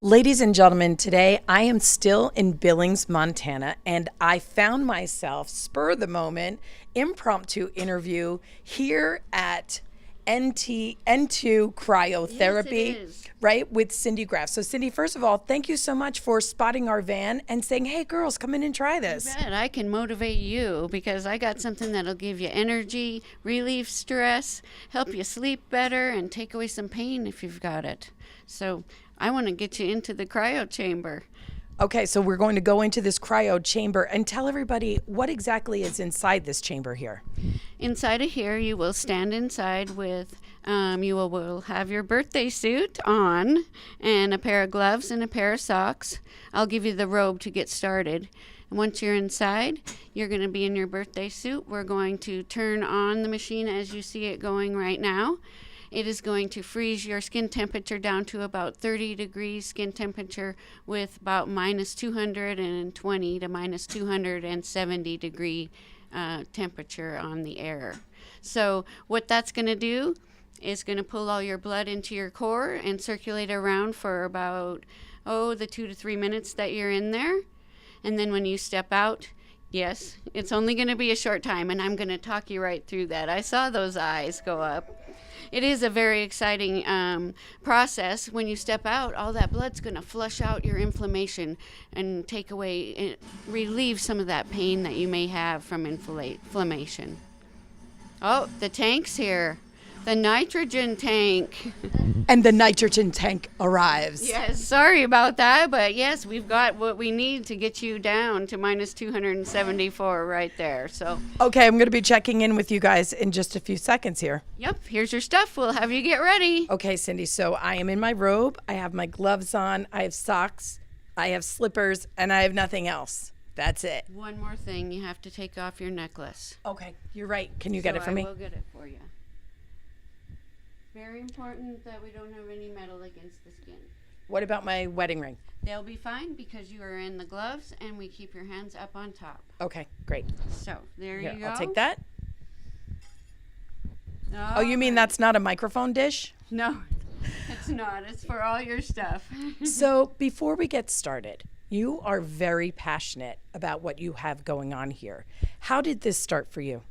Ladies and gentlemen, today I am still in Billings, Montana, and I found myself, spur of the moment, impromptu interview here at N2 Cryotherapy, Yes, right, with Cindy Graf. So Cindy, first of all, thank you so much for spotting our van and saying, hey girls, come in and try this. You bet. I can motivate you because I got something that'll give you energy, relieve stress, help you sleep better, and take away some pain if you've got it. So I want to get you into the cryo chamber. Okay, so we're going to go into this cryo chamber and tell everybody what exactly is inside this chamber here. Inside of here, you will stand inside with, you will have your birthday suit on and a pair of gloves and a pair of socks. I'll give you the robe to get started. And once you're inside, you're going to be in your birthday suit. We're going to turn on the machine as you see it going right now. It is going to freeze your skin temperature down to about 30 degrees skin temperature with about minus 220 to minus 270 degree temperature on the air. So what that's going to do is going to pull all your blood into your core and circulate around for about, the 2 to 3 minutes that you're in there. And then when you step out, yes, it's only going to be a short time, and I'm going to talk you right through that. I saw those eyes go up. It is a very exciting process. When you step out, all that blood's going to flush out your inflammation and take away, relieve some of that pain that you may have from inflammation. Oh, the tank's here. The nitrogen tank. And the nitrogen tank arrives. Yes, sorry about that, but yes, we've got what we need to get you down to minus 274 right there. So, Okay, I'm going to be checking in with you guys in just a few seconds here. yep, here's your stuff. We'll have you get ready. Okay, Cindy, so I am in my robe. I have my gloves on. I have socks. I have slippers, and I have nothing else. That's it. One more thing, you have to take off your necklace. Okay, you're right. Can you get it for me? I will get it for you. Very important that we don't have any metal against the skin. What about my wedding ring? They'll be fine because you are in the gloves and we keep your hands up on top. Okay, great. So, there Here, you go. I'll take that. Oh, you mean that's not a microphone dish? No, it's not. It's for all your stuff. So before we get started, you are very passionate about what you have going on here. How did this start for you?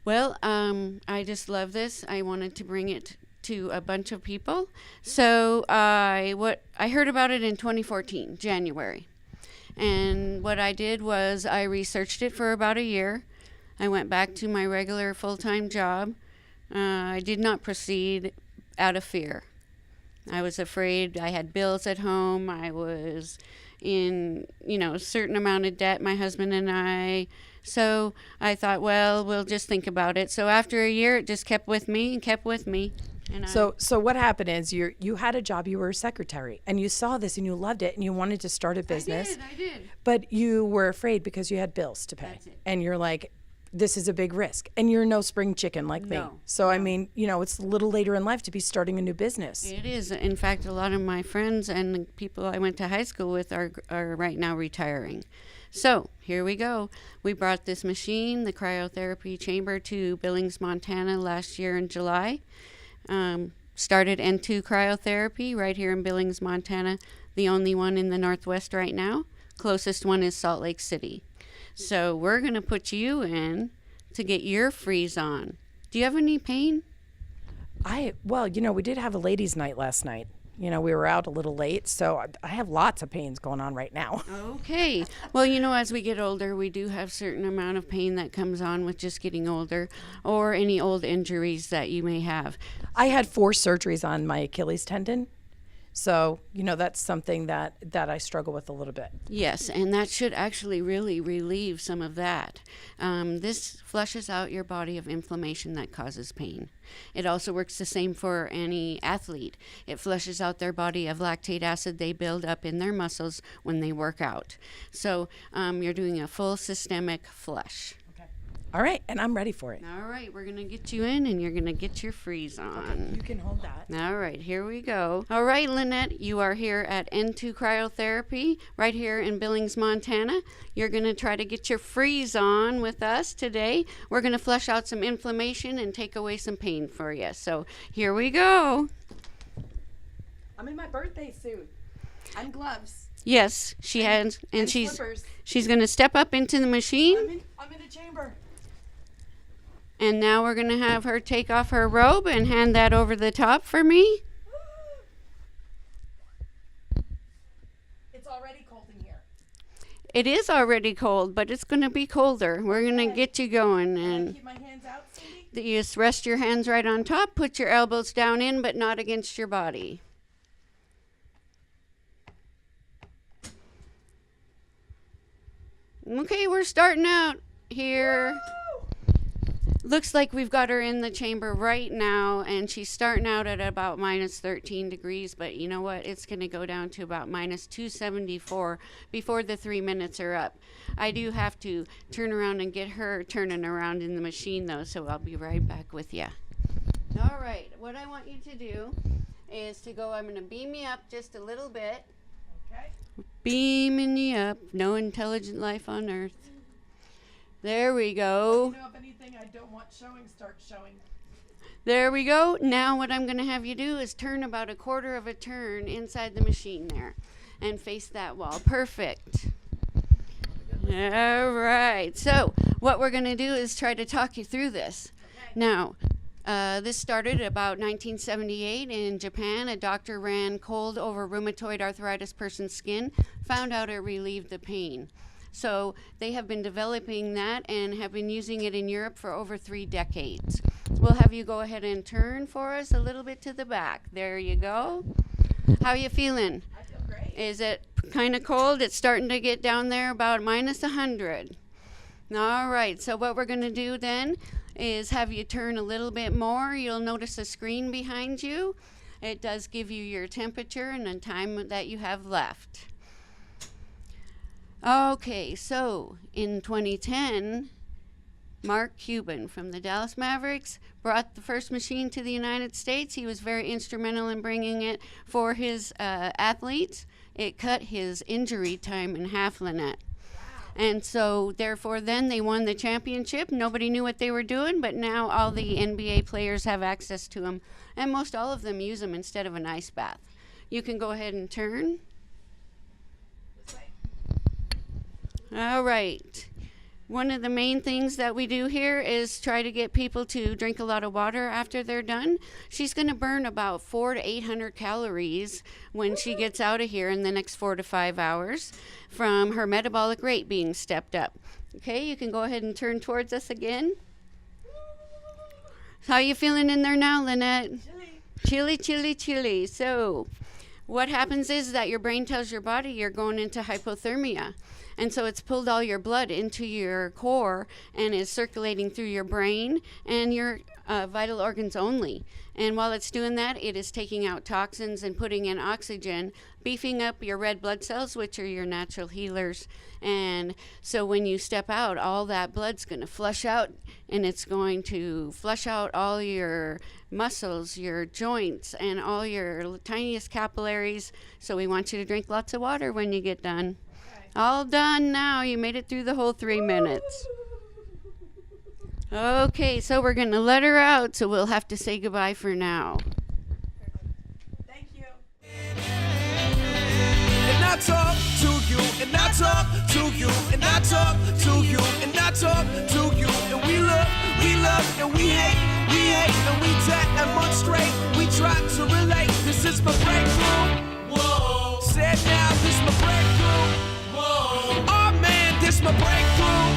Well, I just love this. I wanted to bring it to a bunch of people. So I heard about it in 2014, January. And what I did was I researched it for about a year. I went back to my regular full-time job. I did not proceed out of fear. I was afraid. I had bills at home. I was in, a certain amount of debt, my husband and I. So I thought, well, we'll just think about it. So after a year, it just kept with me and kept with me. And So what happened is you had a job, you were a secretary, and you saw this and you loved it and you wanted to start a business. I did. But you were afraid because you had bills to pay. That's it. And you're like, this is a big risk. And you're no spring chicken like me. No, So, I mean, it's a little later in life to be starting a new business. It is. In fact, a lot of my friends and the people I went to high school with are right now retiring. So here we go. We brought this machine, the cryotherapy chamber, to Billings, Montana last year in July. Started N2 Cryotherapy right here in Billings, Montana, the only one in the Northwest right now. Closest one is Salt Lake City. So we're going to put you in to get your freeze on. Do you have any pain? We did have a ladies' night last night. We were out a little late, so I have lots of pains going on right now. Okay. Well, as we get older, we do have certain amount of pain that comes on with just getting older or any old injuries that you may have. I had 4 surgeries on my Achilles tendon. So, that's something that I struggle with a little bit. Yes, and that should actually really relieve some of that. This flushes out your body of inflammation that causes pain. It also works the same for any athlete. It flushes out their body of lactate acid they build up in their muscles when they work out. So you're doing a full systemic flush. All right, and I'm ready for it. All right, we're going to get you in and you're going to get your freeze on. Okay, you can hold that. All right, here we go. All right, Lynette, you are here at N2 Cryotherapy right here in Billings, Montana. You're going to try to get your freeze on with us today. We're going to flush out some inflammation and take away some pain for you. So here we go. I'm in my birthday suit. And gloves. Yes, she has, and slippers. she's going to step up into the machine. I'm in a chamber. And now we're going to have her take off her robe and hand that over the top for me. It's already cold in here. It is already cold, but it's going to be colder. We're going to get you going. Can I And keep my hands out, Cindy? you just rest your hands right on top. Put your elbows down in, but not against your body. Okay, we're starting out here. Looks like we've got her in the chamber right now, and she's starting out at about minus 13 degrees, but you know what? It's going to go down to about minus 274 before the 3 minutes are up. I do have to turn around and get her turning around in the machine, though, so I'll be right back with you. All right, what I want you to do is to go, I'm going to beam you up just a little bit. Okay. Beaming you up. No intelligent life on Earth. There we go. You know, if anything I don't want showing starts showing. There we go. Now what I'm going to have you do is turn about a quarter of a turn inside the machine there and face that wall. Perfect. All right. So what we're going to do is try to talk you through this. Okay. Now, this started about 1978 in Japan. A doctor ran cold over rheumatoid arthritis person's skin, found out it relieved the pain. So they have been developing that and have been using it in Europe for over 3 decades. We'll have you go ahead and turn for us a little bit to the back. There you go. How you feeling? I feel great. Is it kind of cold? It's starting to get down there about minus 100. All right, so what we're going to do then is have you turn a little bit more. You'll notice a screen behind you. It does give you your temperature and the time that you have left. Okay, so in 2010, Mark Cuban from the Dallas Mavericks brought the first machine to the United States. He was very instrumental in bringing it for his athletes. It cut his injury time in half, Lynette. And so, therefore, then they won the championship. Nobody knew what they were doing, but now all the NBA players have access to them, and most all of them use them instead of an ice bath. You can go ahead and turn. This way. All right. One of the main things that we do here is try to get people to drink a lot of water after they're done. She's going to burn about 400 to 800 calories when she gets out of here in the next 4 to 5 hours from her metabolic rate being stepped up. Okay, you can go ahead and turn towards us again. How you feeling in there now, Lynette? Chilly. Chilly. So what happens is that your brain tells your body you're going into hypothermia. And so it's pulled all your blood into your core and is circulating through your brain and your vital organs only. And while it's doing that, it is taking out toxins and putting in oxygen, beefing up your red blood cells, which are your natural healers. And so when you step out, all that blood's going to flush out, and it's going to flush out all your muscles, your joints, and all your tiniest capillaries. So we want you to drink lots of water when you get done. All done now. You made it through the whole 3 minutes. Okay, so we're going to let her out, so we'll have to say goodbye for now. Thank you. And I talk to you, and I talk to you, and I talk to you, and I talk to you. And we love, and we hate, and we demonstrate. We try to relate. This is my breakthrough. Whoa. Said now, this my breakthrough. Whoa. Oh man, this my breakthrough.